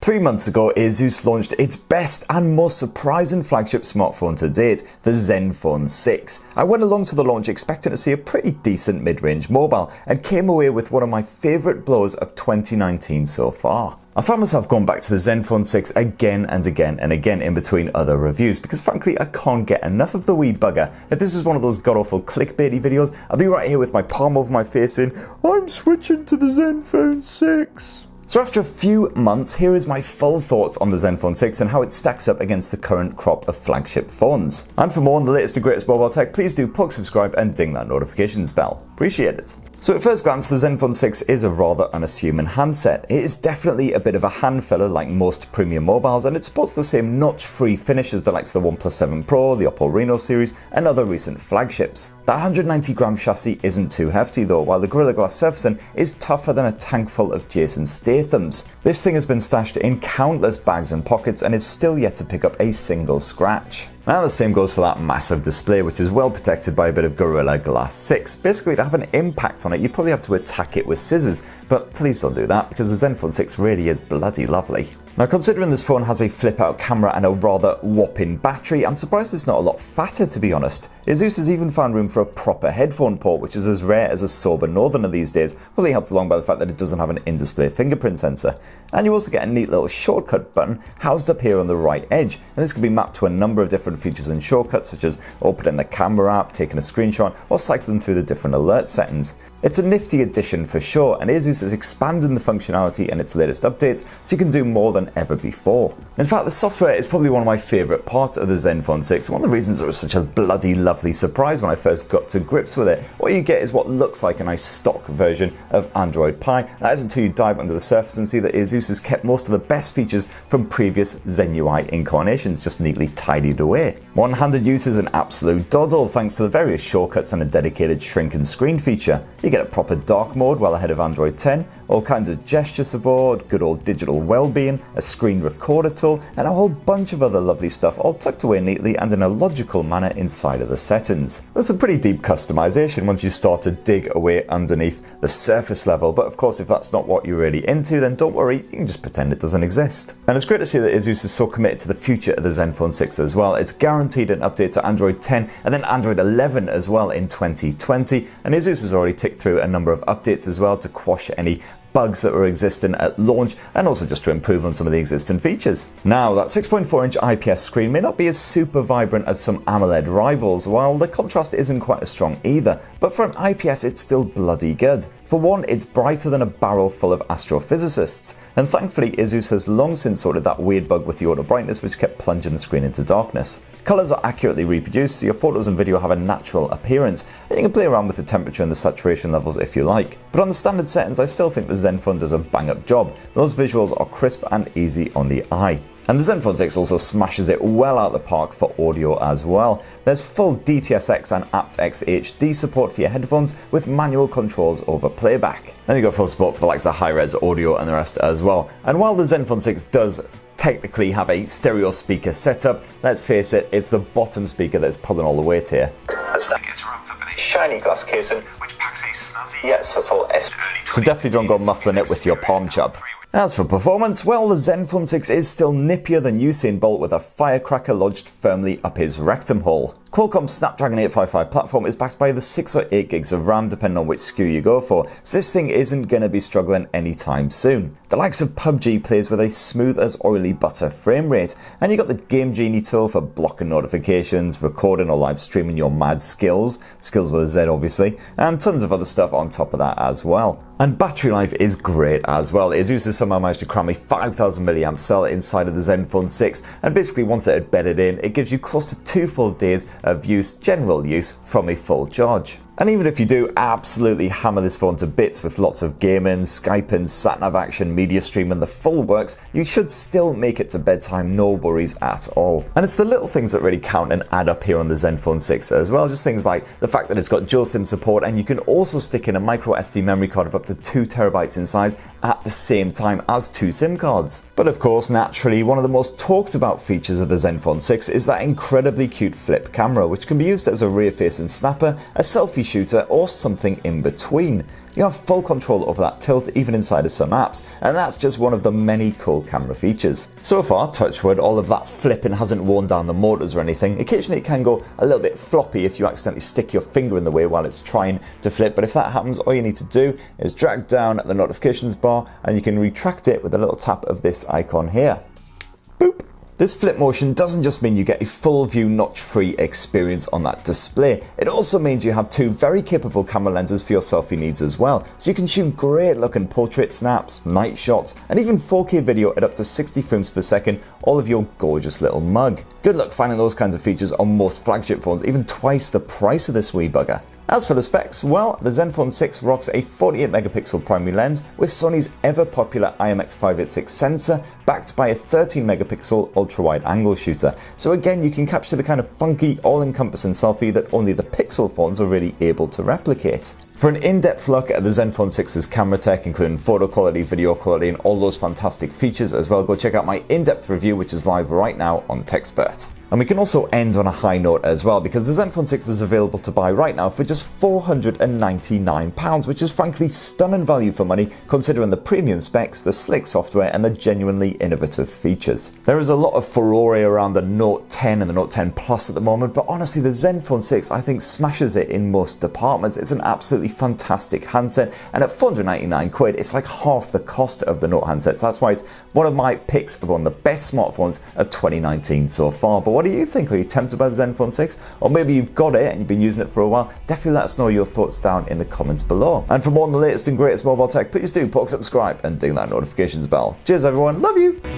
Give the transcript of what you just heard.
3 months ago, Asus launched its best and most surprising flagship smartphone to date, the Zenfone 6. I went along to the launch expecting to see a pretty decent mid-range mobile and came away with one of my favourite blows of 2019 so far. I found myself going back to the Zenfone 6 again and again and again in between other reviews because frankly I can't get enough of the wee bugger. If this was one of those god-awful clickbaity videos, I'd be right here with my palm over my face saying, I'm switching to the Zenfone 6. So after a few months, here is my full thoughts on the Zenfone 6 and how it stacks up against the current crop of flagship phones. And for more on the latest and greatest mobile tech, please do poke subscribe and ding that notifications bell. Appreciate it. So at first glance, the Zenfone 6 is a rather unassuming handset. It is definitely a bit of a hand filler like most premium mobiles, and it supports the same notch-free finish as the likes of the OnePlus 7 Pro, the Oppo Reno series, and other recent flagships. That 190-gram chassis isn't too hefty though, while the Gorilla Glass surfacing is tougher than a tank full of Jason Statham's. This thing has been stashed in countless bags and pockets and is still yet to pick up a single scratch. Now the same goes for that massive display, which is well protected by a bit of Gorilla Glass 6. Basically, to have an impact on it, you'd probably have to attack it with scissors, but please don't do that because the Zenfone 6 really is bloody lovely. Now considering this phone has a flip-out camera and a rather whopping battery, I'm surprised it's not a lot fatter to be honest. Asus has even found room for a proper headphone port, which is as rare as a sober northerner these days, probably helped along by the fact that it doesn't have an in-display fingerprint sensor. And you also get a neat little shortcut button housed up here on the right edge, and this can be mapped to a number of different features and shortcuts such as opening the camera app, taking a screenshot, or cycling through the different alert settings. It's a nifty addition for sure, and Asus is expanding the functionality in its latest updates so you can do more than ever before. In fact, the software is probably one of my favourite parts of the Zenfone 6, one of the reasons it was such a bloody lovely surprise when I first got to grips with it. What you get is what looks like a nice stock version of Android Pie. That is until you dive under the surface and see that Asus has kept most of the best features from previous ZenUI incarnations just neatly tidied away. One-handed use is an absolute doddle thanks to the various shortcuts and a dedicated shrink and screen feature. You get a proper dark mode well ahead of Android 10, all kinds of gesture support, good old digital well-being, a screen recorder tool, and a whole bunch of other lovely stuff all tucked away neatly and in a logical manner inside of the settings. There's some pretty deep customization once you start to dig away underneath the surface level, but of course if that's not what you're really into, then don't worry, you can just pretend it doesn't exist. And it's great to see that Asus is so committed to the future of the Zenfone 6 as well. It's guaranteed an update to Android 10 and then Android 11 as well in 2020, and Asus has already ticked through a number of updates as well to quash any bugs that were existing at launch and also just to improve on some of the existing features. Now that 6.4-inch IPS screen may not be as super vibrant as some AMOLED rivals, while the contrast isn't quite as strong either, but for an IPS it's still bloody good. For one, it's brighter than a barrel full of astrophysicists, and thankfully Asus has long since sorted that weird bug with the auto brightness which kept plunging the screen into darkness. Colours are accurately reproduced so your photos and video have a natural appearance, and you can play around with the temperature and the saturation levels if you like. But on the standard settings I still think the Zenfone does a bang up job. Those visuals are crisp and easy on the eye. And the Zenfone 6 also smashes it well out the park for audio as well. There's full DTS:X and aptX HD support for your headphones with manual controls over playback. Then you got full support for the likes of high-res audio and the rest as well. And while the Zenfone 6 does technically have a stereo speaker setup, let's face it, it's the bottom speaker that's pulling all the weight here. It's wrapped up in a shiny glass casing which packs a snazzy yet subtle S. So definitely don't go muffling it with your palm chub. As for performance, well, the Zenfone 6 is still nippier than Usain Bolt with a firecracker lodged firmly up his rectum hole. Qualcomm's Snapdragon 855 platform is backed by the 6 or 8 gigs of RAM depending on which SKU you go for, so this thing isn't going to be struggling anytime soon. The likes of PUBG plays with a smooth as oily butter frame rate, and you got the Game Genie tool for blocking notifications, recording or live streaming your mad skills with a Z obviously, and tons of other stuff on top of that as well. And battery life is great as well. Asus has somehow managed to cram a 5000 mAh cell inside of the Zenfone 6, and basically once it had bedded in, it gives you close to 2 full days of general use from a full charge. And even if you do absolutely hammer this phone to bits with lots of gaming, Skyping, sat-nav action, media streaming, the full works, you should still make it to bedtime, no worries at all. And it's the little things that really count and add up here on the Zenfone 6 as well, just things like the fact that it's got dual SIM support and you can also stick in a micro SD memory card of up to 2 TB in size at the same time as 2 SIM cards. But of course, naturally, one of the most talked about features of the Zenfone 6 is that incredibly cute flip camera, which can be used as a rear-facing snapper, a selfie shooter, or something in between. you have full control over that tilt even inside of some apps, and that's just one of the many cool camera features. So far, touch wood, all of that flipping hasn't worn down the motors or anything. Occasionally it can go a little bit floppy if you accidentally stick your finger in the way while it's trying to flip, but if that happens, all you need to do is drag down the notifications bar and you can retract it with a little tap of this icon here. Boop. This flip motion doesn't just mean you get a full view notch-free experience on that display, it also means you have two very capable camera lenses for your selfie needs as well, so you can shoot great looking portrait snaps, night shots, and even 4K video at up to 60 frames per second, all of your gorgeous little mug. Good luck finding those kinds of features on most flagship phones, even twice the price of this wee bugger. As for the specs, well, the Zenfone 6 rocks a 48 megapixel primary lens with Sony's ever popular IMX586 sensor backed by a 13 megapixel ultra wide angle shooter. So again, you can capture the kind of funky, all-encompassing selfie that only the Pixel phones are really able to replicate. For an in-depth look at the Zenfone 6's camera tech, including photo quality, video quality, and all those fantastic features as well, go check out my in-depth review, which is live right now on TechSpert. And we can also end on a high note as well, because the Zenfone 6 is available to buy right now for just £499, which is frankly stunning value for money considering the premium specs, the slick software, and the genuinely innovative features. There is a lot of furore around the Note 10 and the Note 10 Plus at the moment, but honestly the Zenfone 6 I think smashes it in most departments. It's an absolutely fantastic handset, and at £499 it's like half the cost of the Note handsets. That's why it's one of my picks of one of the best smartphones of 2019 so far. But what do you think? Are you tempted by the Zenfone 6? Or maybe you've got it and you've been using it for a while? Definitely let us know your thoughts down in the comments below. And for more on the latest and greatest mobile tech, please do subscribe and ding that notifications bell. Cheers everyone, love you!